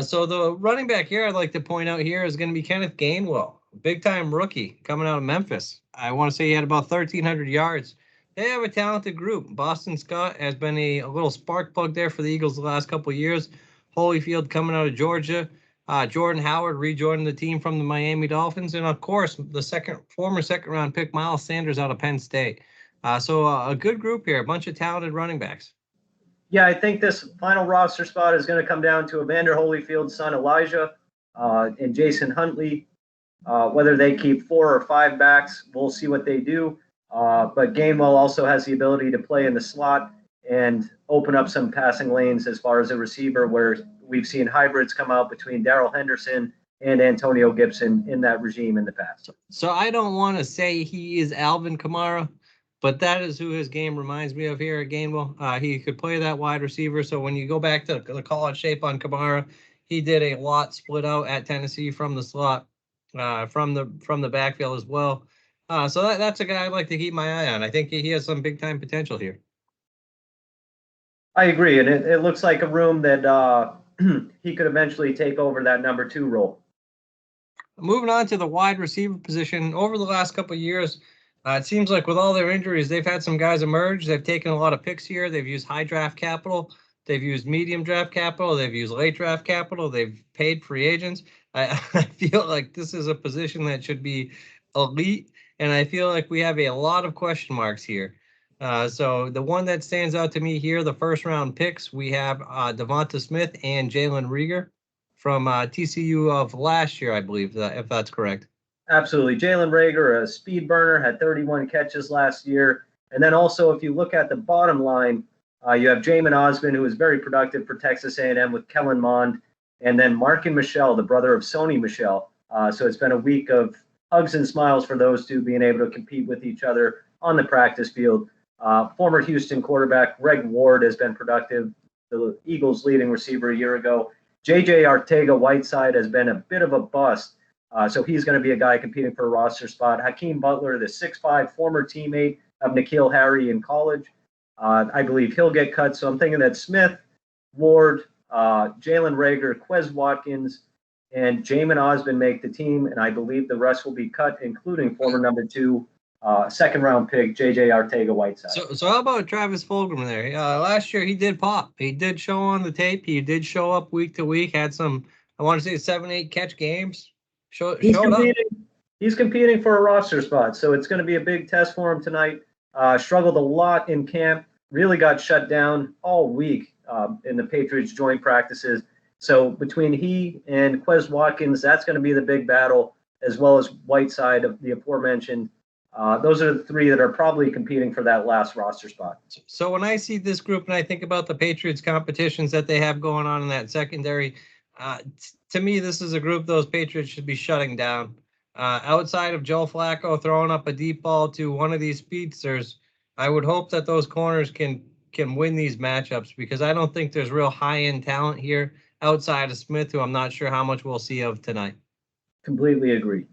So the running back here I'd like to point out here is going to be Kenneth Gainwell, big-time rookie coming out of Memphis. I want to say he had about 1,300 yards. They have a talented group. Boston Scott has been a little spark plug there for the Eagles the last couple of years. Holyfield coming out of Georgia. Jordan Howard rejoining the team from the Miami Dolphins. And, of course, the former second-round pick Miles Sanders out of Penn State. So a good group here, a bunch of talented running backs. Yeah, I think this final roster spot is going to come down to Evander Holyfield's son, Elijah, and Jason Huntley. Whether they keep 4 or 5 backs, we'll see what they do. But Gainwell also has the ability to play in the slot and open up some passing lanes as far as a receiver, where we've seen hybrids come out between Darrell Henderson and Antonio Gibson in that regime in the past. So I don't want to say he is Alvin Kamara, But that is who his game reminds me of here at Gainwell. He could play that wide receiver. So when you go back to the college shape on Kamara, he did a lot split out at Tennessee from the slot, from the backfield as well. So that's a guy I'd like to keep my eye on. I think he has some big time potential here. I agree, and it looks like a room that he could eventually take over that number 2 role. Moving on to the wide receiver position, over the last couple of years, it seems like with all their injuries, they've had some guys emerge. They've taken a lot of picks here. They've used high draft capital. They've used medium draft capital. They've used late draft capital. They've paid free agents. I feel like this is a position that should be elite, and I feel like we have a lot of question marks here. So the one that stands out to me here, the first round picks, we have Devonta Smith and Jalen Reagor from TCU of last year, I believe, if that's correct. Absolutely. Jalen Reagor, a speed burner, had 31 catches last year. And then also, if you look at the bottom line, you have Jamin Osmond, who was very productive for Texas A&M with Kellen Mond, and then Mark and Michelle, the brother of Sony Michelle. So it's been a week of hugs and smiles for those two being able to compete with each other on the practice field. Former Houston quarterback Greg Ward has been productive, the Eagles' leading receiver a year ago. J.J. Arcega-Whiteside has been a bit of a bust, so he's going to be a guy competing for a roster spot. Hakeem Butler, the 6'5", former teammate of Nikhil Harry in college, I believe he'll get cut. So I'm thinking that Smith, Ward, Jalen Reagor, Quez Watkins, and Jamin Osmond make the team, and I believe the rest will be cut, including former number 2 second-round pick J.J. Arcega-Whiteside. So how about Travis Fulgham there? Last year he did pop. He did show on the tape. He did show up week to week. Had some, I want to say 7-8 catch games. Showed up. He's competing for a roster spot, so it's going to be a big test for him tonight. Struggled a lot in camp. Really got shut down all week in the Patriots joint practices. So between he and Quez Watkins, that's going to be the big battle, as well as Whiteside, of the aforementioned. Those are the 3 that are probably competing for that last roster spot. So when I see this group and I think about the Patriots competitions that they have going on in that secondary, to me, this is a group those Patriots should be shutting down. Outside of Joe Flacco throwing up a deep ball to one of these speedsters, I would hope that those corners can win these matchups, because I don't think there's real high-end talent here outside of Smith, who I'm not sure how much we'll see of tonight. Completely agree.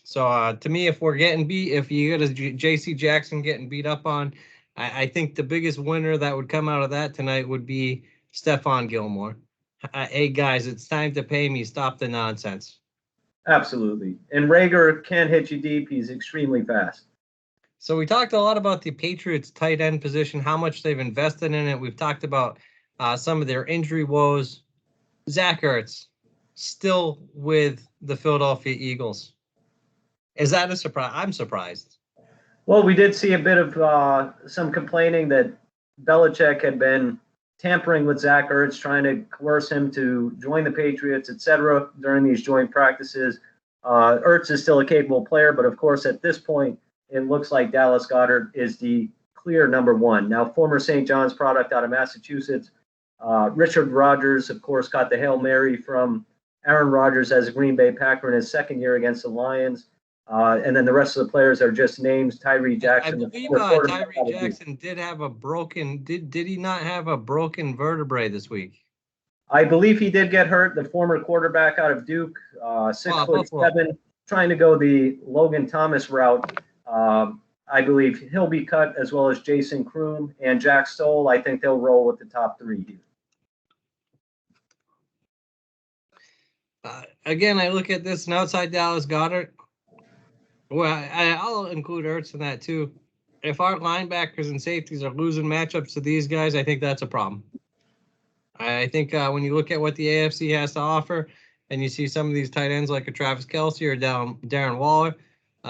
So to me, if we're getting beat, if you get a J.C. Jackson getting beat up on, I think the biggest winner that would come out of that tonight would be Stephon Gilmore. Hey, guys, it's time to pay me. Stop the nonsense. Absolutely. And Reagor can hit you deep. He's extremely fast. So we talked a lot about the Patriots tight end position, how much they've invested in it. We've talked about some of their injury woes. Zach Ertz, still with the Philadelphia Eagles. Is that a surprise? I'm surprised. Well, we did see a bit of some complaining that Belichick had been tampering with Zach Ertz, trying to coerce him to join the Patriots, etc., during these joint practices. Ertz is still a capable player, but of course, at this point, it looks like Dallas Goedert is the clear number 1. Now, former St. John's product out of Massachusetts, Richard Rodgers, of course, got the Hail Mary from Aaron Rodgers as a Green Bay Packer in his second year against the Lions. And then the rest of the players are just names. Tyree Jackson. I believe Tyree Jackson did have a broken. Did he not have a broken vertebrae this week? I believe he did get hurt. The former quarterback out of Duke, 6'7", trying to go the Logan Thomas route. I believe he'll be cut, as well as Jason Kroom and Jack Stoll. I think they'll roll with the top 3 here. Again, I look at this, and outside Dallas Goedert, well, I'll include Ertz in that too. If our linebackers and safeties are losing matchups to these guys, I think that's a problem. I think when you look at what the AFC has to offer, and you see some of these tight ends like a Travis Kelce or Darren Waller,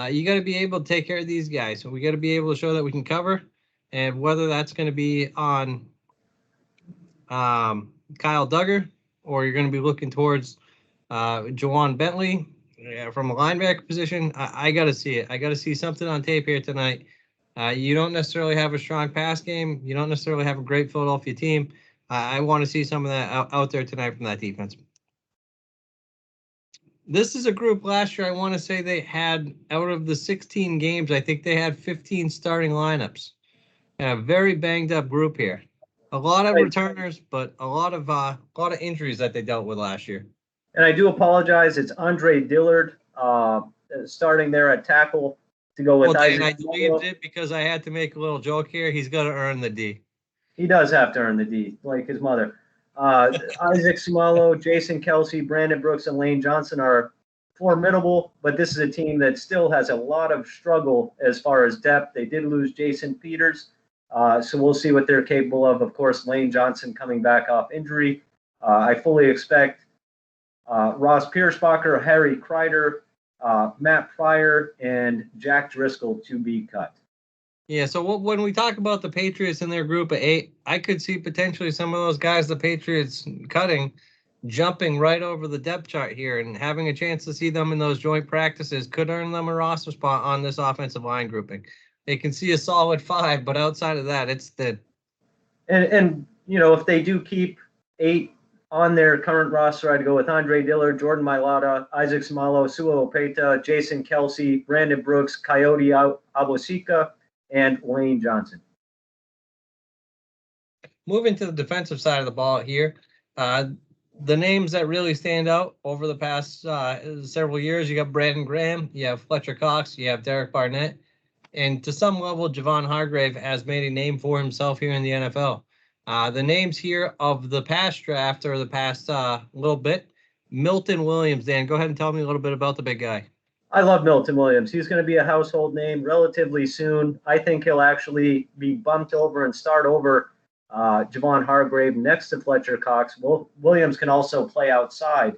you got to be able to take care of these guys. So we got to be able to show that we can cover, and whether that's going to be on Kyle Duggar, or you're going to be looking towards Jaquan Bailey from a linebacker position, I got to see it. I got to see something on tape here tonight. You don't necessarily have a strong pass game. You don't necessarily have a great Philadelphia team. I want to see some of that out there tonight from that defense. This is a group last year, I want to say they had, out of the 16 games, I think they had 15 starting lineups. A very banged up group here. A lot of returners, but a lot of injuries that they dealt with last year. And I do apologize. It's Andre Dillard starting there at tackle to go with Isaac. And I deleted it because I had to make a little joke here. He's going to earn the D. He does have to earn the D, like his mother. Isaac Sumalo, Jason Kelsey, Brandon Brooks, and Lane Johnson are formidable, but this is a team that still has a lot of struggle as far as depth. They did lose Jason Peters, so we'll see what they're capable of. Of course, Lane Johnson coming back off injury. I fully expect Ross Piersbacher, Harry Kreider, Matt Pryor, and Jack Driscoll to be cut. Yeah, so when we talk about the Patriots in their group of 8, I could see potentially some of those guys the Patriots cutting, jumping right over the depth chart here, and having a chance to see them in those joint practices could earn them a roster spot on this offensive line grouping. They can see a solid 5, but outside of that, it's thin. And you know, if they do keep 8 on their current roster, I'd go with Andre Dillard, Jordan Mailata, Isaac Sumalo, Sua Opeta, Jason Kelsey, Brandon Brooks, Coyote Abosika, and Lane Johnson. Moving to the defensive side of the ball here, the names that really stand out over the past several years, you got Brandon Graham, you have Fletcher Cox, you have Derek Barnett, and to some level, Javon Hargrave has made a name for himself here in the NFL. The names here of the past draft or the past little bit, Milton Williams. Dan, go ahead and tell me a little bit about the big guy. I love Milton Williams. He's going to be a household name relatively soon. I think he'll actually be bumped over and start over Javon Hargrave next to Fletcher Cox. Williams can also play outside.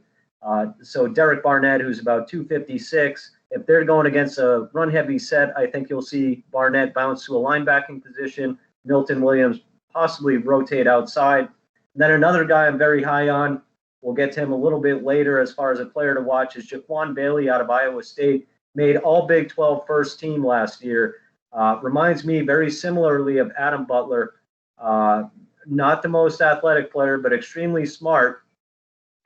So Derek Barnett, who's about 256, if they're going against a run-heavy set, I think you'll see Barnett bounce to a linebacking position. Milton Williams possibly rotate outside. And then another guy I'm very high on, we'll get to him a little bit later as far as a player to watch, is Jaquan Bailey out of Iowa State. Made all Big 12 first team last year. Reminds me very similarly of Adam Butler. Not the most athletic player, but extremely smart.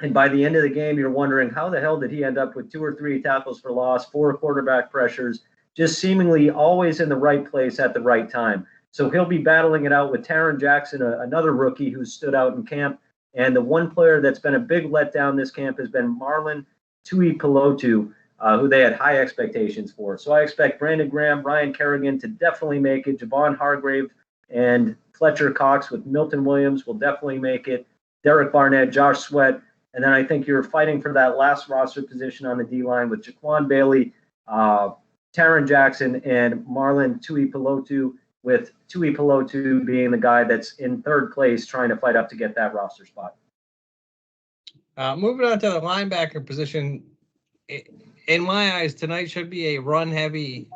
And by the end of the game, you're wondering, how the hell did he end up with 2 or 3 tackles for loss, 4 quarterback pressures, just seemingly always in the right place at the right time. So he'll be battling it out with Taryn Jackson, another rookie who stood out in camp. And the one player that's been a big letdown this camp has been Marlon Tuipulotu, who they had high expectations for. So I expect Brandon Graham, Ryan Kerrigan to definitely make it. Javon Hargrave and Fletcher Cox with Milton Williams will definitely make it. Derek Barnett, Josh Sweat. And then I think you're fighting for that last roster position on the D-line with Jaquan Bailey, Taryn Jackson, and Marlon Tuipulotu, with Tuipulotu being the guy that's in third place trying to fight up to get that roster spot. Moving on to the linebacker position, in my eyes, tonight should be a run-heavy,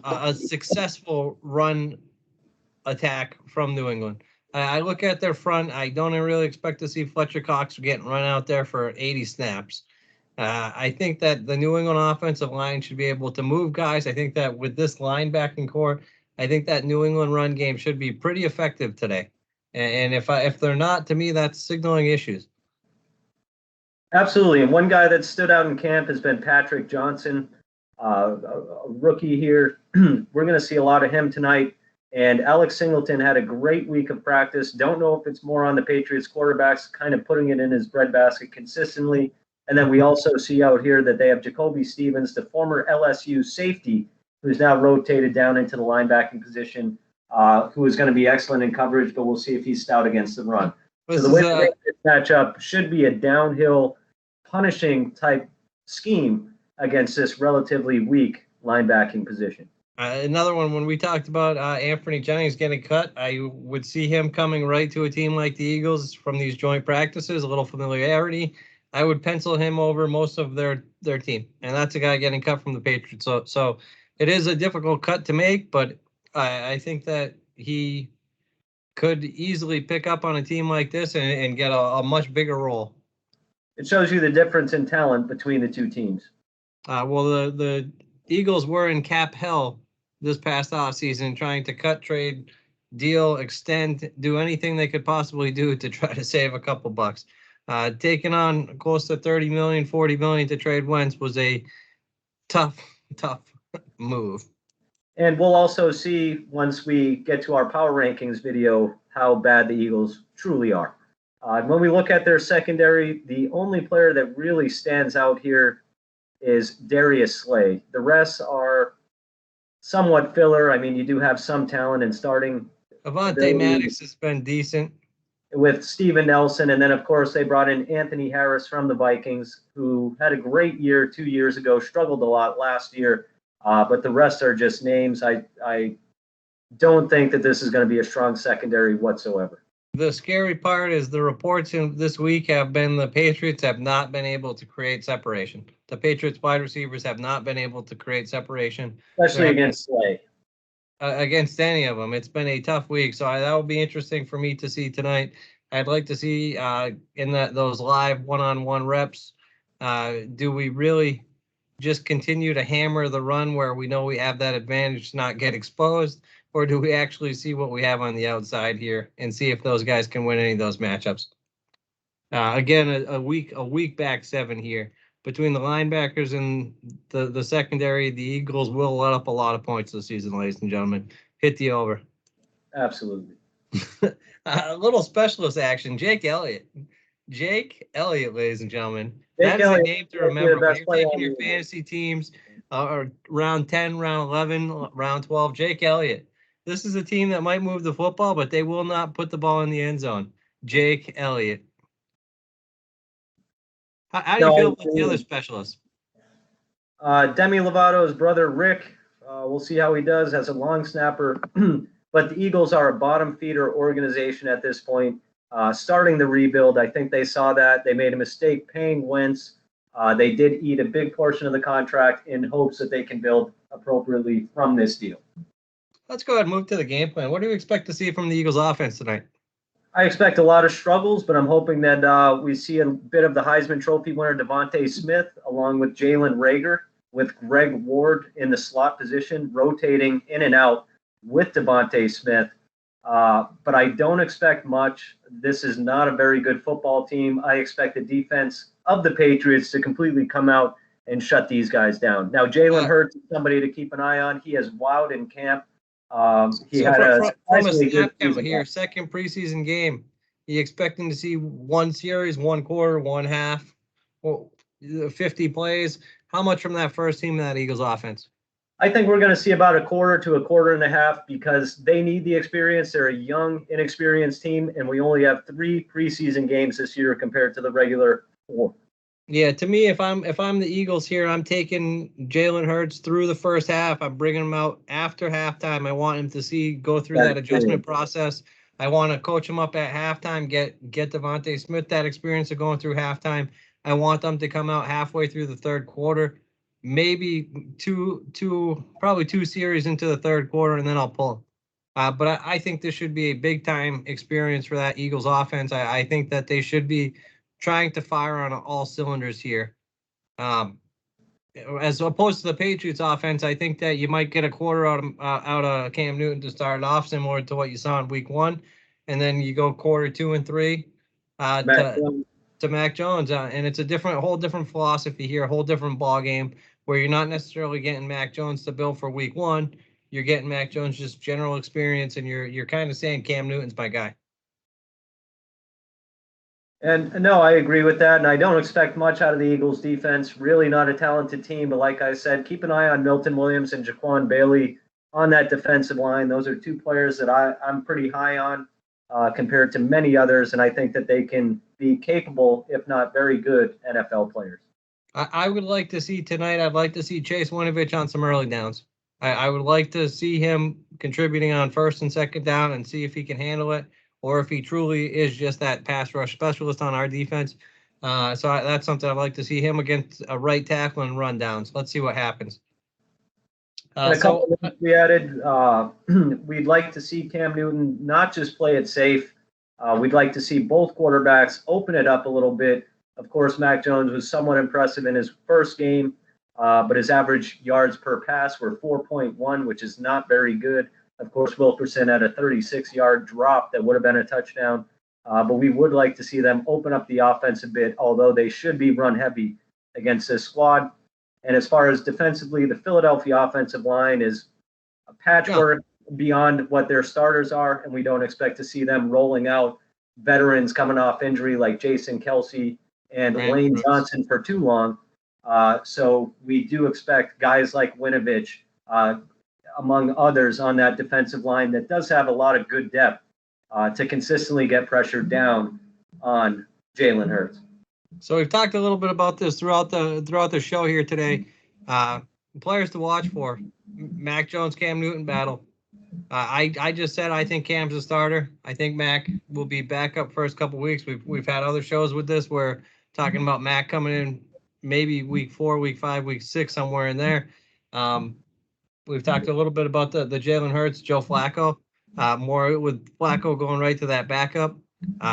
a successful run attack from New England. I look at their front. I don't really expect to see Fletcher Cox getting run out there for 80 snaps. I think that the New England offensive line should be able to move guys. I think that with this linebacking core, I think that New England run game should be pretty effective today. And if they're not, to me, that's signaling issues. Absolutely. And one guy that stood out in camp has been Patrick Johnson, a rookie here. We're going to see a lot of him tonight. And Alex Singleton had a great week of practice. Don't know if it's more on the Patriots quarterbacks, kind of putting it in his breadbasket consistently. And then we also see out here that they have Jacoby Stevens, the former LSU safety, who's now rotated down into the linebacking position, who is going to be excellent in coverage, but we'll see if he's stout against the run. So the way this matchup should be a downhill punishing type scheme against this relatively weak linebacking position. Another one, when we talked about Anthony Jennings getting cut, I would see him coming right to a team like the Eagles from these joint practices, a little familiarity. I would pencil him over most of their team, and that's a guy getting cut from the Patriots. So it is a difficult cut to make, but I think that he could easily pick up on a team like this and get a much bigger role. It shows you the difference in talent between the two teams. Well, the Eagles were in cap hell this past offseason, trying to cut, trade, deal, extend, do anything they could possibly do to try to save a couple bucks. Taking on close to 30 million, 40 million to trade Wentz was a tough move. And we'll also see once we get to our power rankings video how bad the Eagles truly are. When we look at their secondary, the only player that really stands out here is Darius Slay. The rest are somewhat filler. I mean, you do have some talent in starting. Avonte Maddox has been decent. With Steven Nelson, and then, of course, they brought in Anthony Harris from the Vikings, who had a great year 2 years ago, struggled a lot last year, but the rest are just names. I don't think that this is going to be a strong secondary whatsoever. The scary part is the reports in this week have been the Patriots have not been able to create separation. The Patriots wide receivers have not been able to create separation. Especially against Slay. Against any of them. It's been a tough week, so that will be interesting for me to see tonight. I'd like to see in those live one-on-one reps, do we really just continue to hammer the run where we know we have that advantage to not get exposed, or do we actually see what we have on the outside here and see if those guys can win any of those matchups? Again, a weak back seven here. Between the linebackers and the secondary, the Eagles will let up a lot of points this season, ladies and gentlemen. Hit the over. Absolutely. A little specialist action. Jake Elliott, ladies and gentlemen. That's a name to remember. When you're taking your fantasy teams, round 10, round 11, round 12, Jake Elliott. This is a team that might move the football, but they will not put the ball in the end zone. Jake Elliott. How do you feel about the other specialists? Demi Lovato's brother, Rick, we'll see how he does as a long snapper. But the Eagles are a bottom feeder organization at this point. Starting the rebuild, I think they saw that. They made a mistake paying Wentz. They did eat a big portion of the contract in hopes that they can build appropriately from this deal. Let's go ahead and move to the game plan. What do you expect to see from the Eagles offense tonight? I expect a lot of struggles, but I'm hoping that we see a bit of the Heisman Trophy winner Devontae Smith along with Jalen Reagor, with Greg Ward in the slot position, rotating in and out with Devontae Smith. But I don't expect much. This is not a very good football team. I expect the defense of the Patriots to completely come out and shut these guys down. Now, Jalen Hurts is somebody to keep an eye on. He has wowed in camp. He had a snap count here, second preseason game. You expecting to see one series, one quarter, one half, 50 plays? How much from that first team of that Eagles offense? I think we're going to see about a quarter to a quarter and a half because they need the experience. They're a young, inexperienced team, and we only have 3 preseason games this year compared to the regular 4. Yeah, to me, if I'm the Eagles here, I'm taking Jalen Hurts through the first half. I'm bringing him out after halftime. I want him to go through that adjustment process. I want to coach him up at halftime, get Devontae Smith that experience of going through halftime. I want them to come out halfway through the third quarter, maybe probably 2 series into the third quarter, and then I'll pull them. But I think this should be a big-time experience for that Eagles offense. I think that they should be trying to fire on all cylinders here. As opposed to the Patriots offense, I think that you might get a quarter out of Cam Newton to start off, similar to what you saw in week 1. And then you go quarter 2 and 3 to Mac Jones. And it's a whole different philosophy here, a whole different ball game where you're not necessarily getting Mac Jones to build for week 1. You're getting Mac Jones just general experience, and you're kind of saying Cam Newton's my guy. And no, I agree with that. And I don't expect much out of the Eagles defense. Really not a talented team. But like I said, keep an eye on Milton Williams and Jaquan Bailey on that defensive line. Those are 2 players that I'm pretty high on compared to many others. And I think that they can be capable, if not very good, NFL players. I would like to see tonight, I'd like to see Chase Winovich on some early downs. I would like to see him contributing on first and second down and see if he can handle it, or if he truly is just that pass rush specialist on our defense. So that's something I'd like to see him against a right tackle and run downs. Let's see what happens. A couple of we added, we'd like to see Cam Newton not just play it safe. We'd like to see both quarterbacks open it up a little bit. Of course, Mac Jones was somewhat impressive in his first game, but his average yards per pass were 4.1, which is not very good. Of course, Wilkerson had a 36-yard drop that would have been a touchdown. but we would like to see them open up the offense a bit, although they should be run heavy against this squad. And as far as defensively, the Philadelphia offensive line is a patchwork beyond what their starters are, and we don't expect to see them rolling out veterans coming off injury like Jason Kelsey and Lane Johnson for too long. So we do expect guys like Winovich, among others, on that defensive line that does have a lot of good depth to consistently get pressure down on Jalen Hurts. So we've talked a little bit about this throughout the show here today. Players to watch for: Mac Jones, Cam Newton battle. I just said I think Cam's a starter. I think Mac will be back up first couple weeks. We've had other shows with this where talking about Mac coming in maybe week 4, week 5, week 6, somewhere in there. We've talked a little bit about the Jalen Hurts, Joe Flacco, more with Flacco going right to that backup.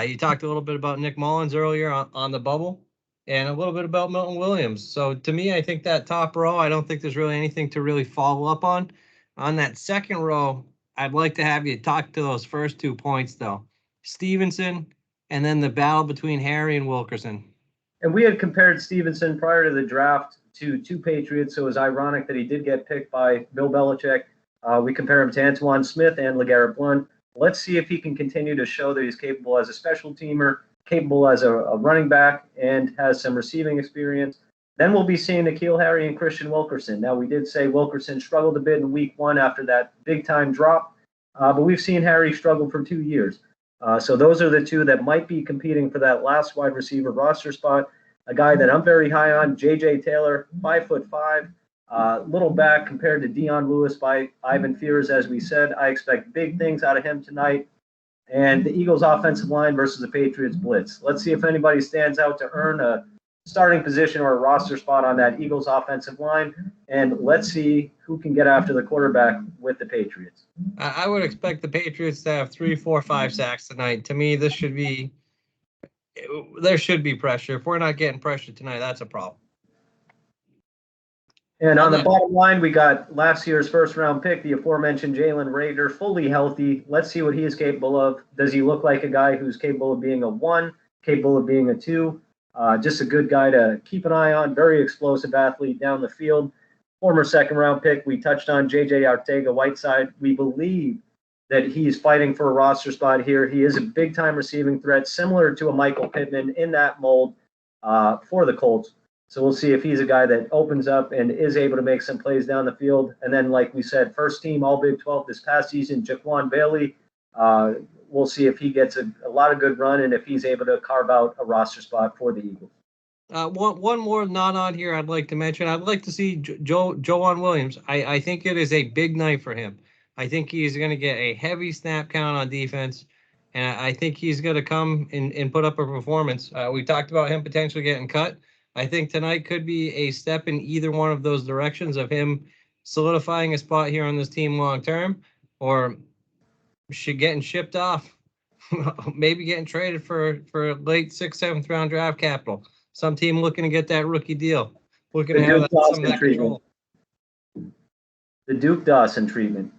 You talked a little bit about Nick Mullins earlier on the bubble, and a little bit about Milton Williams. So to me, I think that top row, I don't think there's really anything to really follow up on. On that second row, I'd like to have you talk to those first 2 points, though. Stevenson, and then the battle between Harry and Wilkerson. And we had compared Stevenson prior to the draft to 2 Patriots, so it was ironic that he did get picked by Bill Belichick. We compare him to Antoine Smith and LeGarrette Blount. Let's see if he can continue to show that he's capable as a special teamer, capable as a running back, and has some receiving experience. Then we'll be seeing Nikhil Harry and Christian Wilkerson. Now, we did say Wilkerson struggled a bit in week 1 after that big-time drop, but we've seen Harry struggle for 2 years. So those are the 2 that might be competing for that last wide receiver roster spot. A guy that I'm very high on, J.J. Taylor, 5'5", little back compared to Dion Lewis by Ivan Fears, as we said. I expect big things out of him tonight. And the Eagles offensive line versus the Patriots blitz. Let's see if anybody stands out to earn a starting position or a roster spot on that Eagles offensive line. And let's see who can get after the quarterback with the Patriots. I would expect the Patriots to have 3, 4, 5 sacks tonight. To me, there should be pressure. If we're not getting pressure tonight, that's a problem. And on the bottom line, we got last year's first-round pick, the aforementioned Jalen Reagor, fully healthy. Let's see what he is capable of. Does he look like a guy who's capable of being a 1, capable of being a 2? Just a good guy to keep an eye on, very explosive athlete down the field. Former second-round pick, we touched on J.J. Arcega-Whiteside. We believe that he's fighting for a roster spot here. He is a big-time receiving threat, similar to a Michael Pittman in that mold for the Colts. So we'll see if he's a guy that opens up and is able to make some plays down the field. And then, like we said, first team All Big 12 this past season, Jaquan Bailey. We'll see if he gets a lot of good run and if he's able to carve out a roster spot for the Eagles. One more not on here I'd like to mention. I'd like to see Jakuan Williams. I think it is a big night for him. I think he's going to get a heavy snap count on defense, and I think he's going to come and put up a performance. We talked about him potentially getting cut. I think tonight could be a step in either one of those directions of him solidifying a spot here on this team long term, or getting shipped off, maybe getting traded for late 6th, 7th round draft capital. Some team looking to get that rookie deal, looking to have some of that control. The Duke Dawson treatment.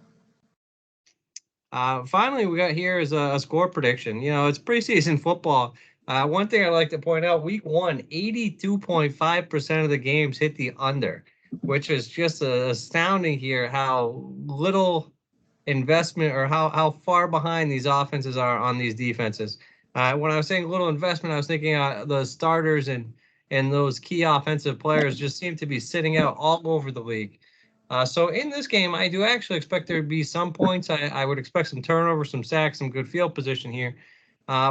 Finally, we got here is a score prediction. You know, it's preseason football. One thing I'd like to point out, week 1, 82.5% of the games hit the under, which is just astounding here how little investment or how far behind these offenses are on these defenses. When I was saying little investment, I was thinking the starters and those key offensive players just seem to be sitting out all over the league. So in this game, I do actually expect there to be some points. I would expect some turnovers, some sacks, some good field position here.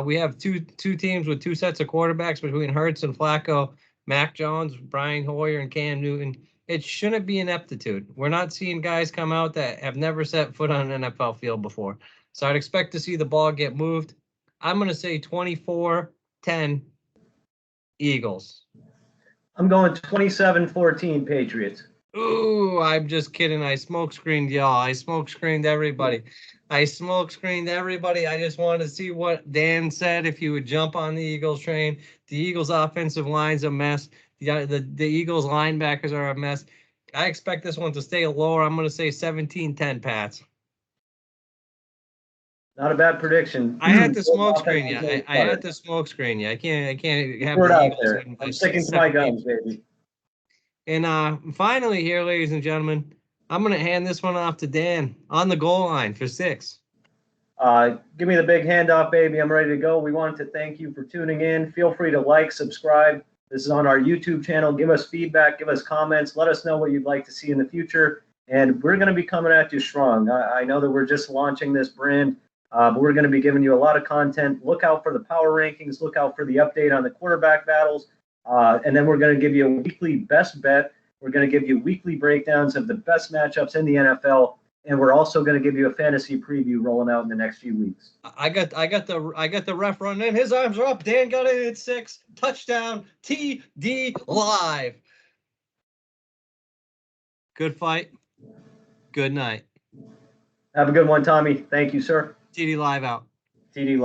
We have two teams with 2 sets of quarterbacks between Hurts and Flacco, Mac Jones, Brian Hoyer, and Cam Newton. It shouldn't be ineptitude. We're not seeing guys come out that have never set foot on an NFL field before. So I'd expect to see the ball get moved. I'm going to say 24-10 Eagles. I'm going 27-14 Patriots. Ooh, I'm just kidding. I smoke screened y'all. I smoke screened everybody. I just wanted to see what Dan said if he would jump on the Eagles train. The Eagles offensive line's a mess. The Eagles linebackers are a mess. I expect this one to stay lower. I'm going to say 17-10 Pats. Not a bad prediction. I had to smoke screen you. I had to smoke screen you. I can't have Word the out Eagles there. winning by I'm sticking to 7 my guns, games. baby. And finally here, ladies and gentlemen, I'm going to hand this one off to Dan on the goal line for 6. Give me the big handoff, baby. I'm ready to go. We wanted to thank you for tuning in. Feel free to like, subscribe. This is on our YouTube channel. Give us feedback. Give us comments. Let us know what you'd like to see in the future. And we're going to be coming at you strong. I know that we're just launching this brand, but we're going to be giving you a lot of content. Look out for the power rankings. Look out for the update on the quarterback battles. And then we're going to give you a weekly best bet. We're going to give you weekly breakdowns of the best matchups in the NFL. And we're also going to give you a fantasy preview rolling out in the next few weeks. I got the ref running in. His arms are up. Dan got it at 6. Touchdown. TDLive. Good fight. Good night. Have a good one, Tommy. Thank you, sir. TDLive out. TDLive.